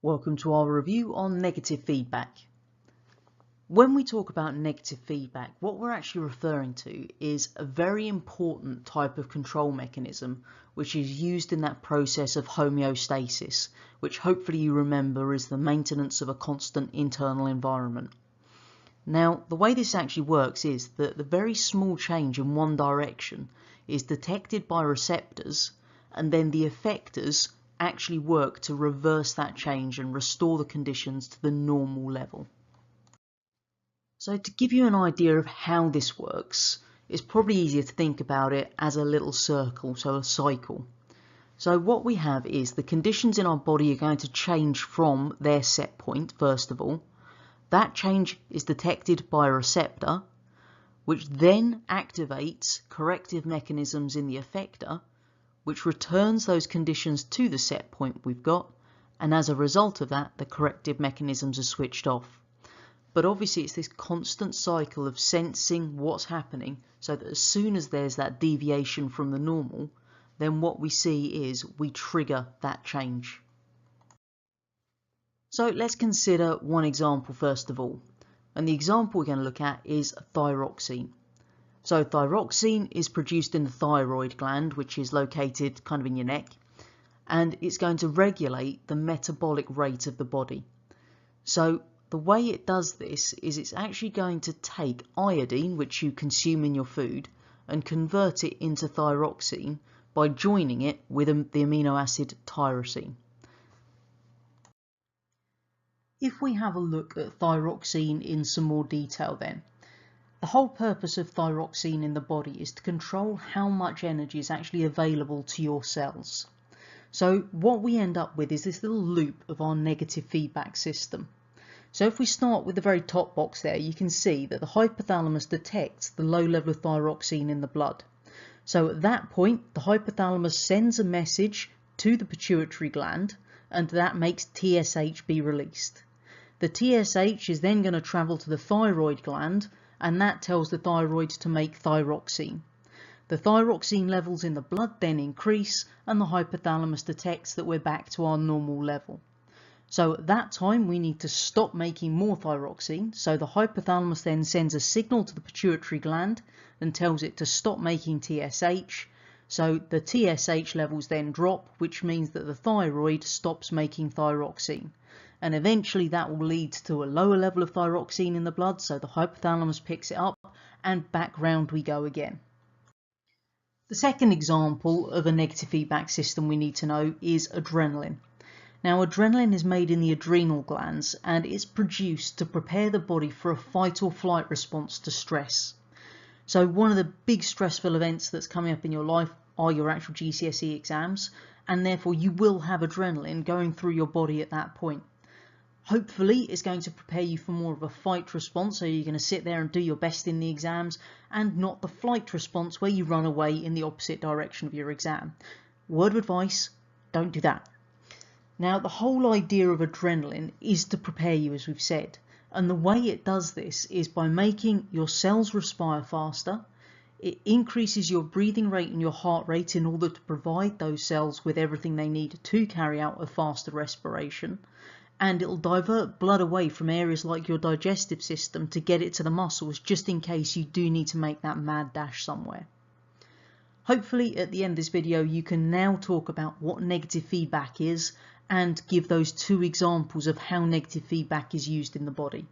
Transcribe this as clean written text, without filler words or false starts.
Welcome to our review on negative feedback. When we talk about negative feedback, what we're actually referring to is a very important type of control mechanism which is used in that process of homeostasis, which hopefully you remember is the maintenance of a constant internal environment. Now, the way this actually works is that the very small change in one direction is detected by receptors, and then the effectors actually work to reverse that change and restore the conditions to the normal level. So to give you an idea of how this works, it's probably easier to think about it as a little circle, so a cycle. So what we have is the conditions in our body are going to change from their set point, first of all. That change is detected by a receptor, which then activates corrective mechanisms in the effector, which returns those conditions to the set point we've got, and as a result of that, the corrective mechanisms are switched off. But obviously it's this constant cycle of sensing what's happening, so that as soon as there's that deviation from the normal, then what we see is we trigger that change. So let's consider one example first of all, and the example we're going to look at is thyroxine. So thyroxine is produced in the thyroid gland, which is located kind of in your neck, and it's going to regulate the metabolic rate of the body. So the way it does this is it's actually going to take iodine, which you consume in your food, and convert it into thyroxine by joining it with the amino acid tyrosine. If we have a look at thyroxine in some more detail then, the whole purpose of thyroxine in the body is to control how much energy is actually available to your cells. So what we end up with is this little loop of our negative feedback system. So if we start with the very top box there, you can see that the hypothalamus detects the low level of thyroxine in the blood. So at that point, the hypothalamus sends a message to the pituitary gland, and that makes TSH be released. The TSH is then going to travel to the thyroid gland, and that tells the thyroid to make thyroxine. The thyroxine levels in the blood then increase, and the hypothalamus detects that we're back to our normal level. So at that time we need to stop making more thyroxine, so the hypothalamus then sends a signal to the pituitary gland and tells it to stop making TSH. So the TSH levels then drop, which means that the thyroid stops making thyroxine. And eventually that will lead to a lower level of thyroxine in the blood, so the hypothalamus picks it up, and back round we go again. The second example of a negative feedback system we need to know is adrenaline. Now adrenaline is made in the adrenal glands, and it's produced to prepare the body for a fight or flight response to stress. So one of the big stressful events that's coming up in your life are your actual GCSE exams, and therefore you will have adrenaline going through your body at that point. Hopefully it's going to prepare you for more of a fight response, so you're going to sit there and do your best in the exams, and not the flight response where you run away in the opposite direction of your exam. Word of advice, don't do that. Now the whole idea of adrenaline is to prepare you, as we've said, and the way it does this is by making your cells respire faster. It increases your breathing rate and your heart rate in order to provide those cells with everything they need to carry out a faster respiration. And it'll divert blood away from areas like your digestive system to get it to the muscles, just in case you do need to make that mad dash somewhere. Hopefully at the end of this video you can now talk about what negative feedback is and give those two examples of how negative feedback is used in the body.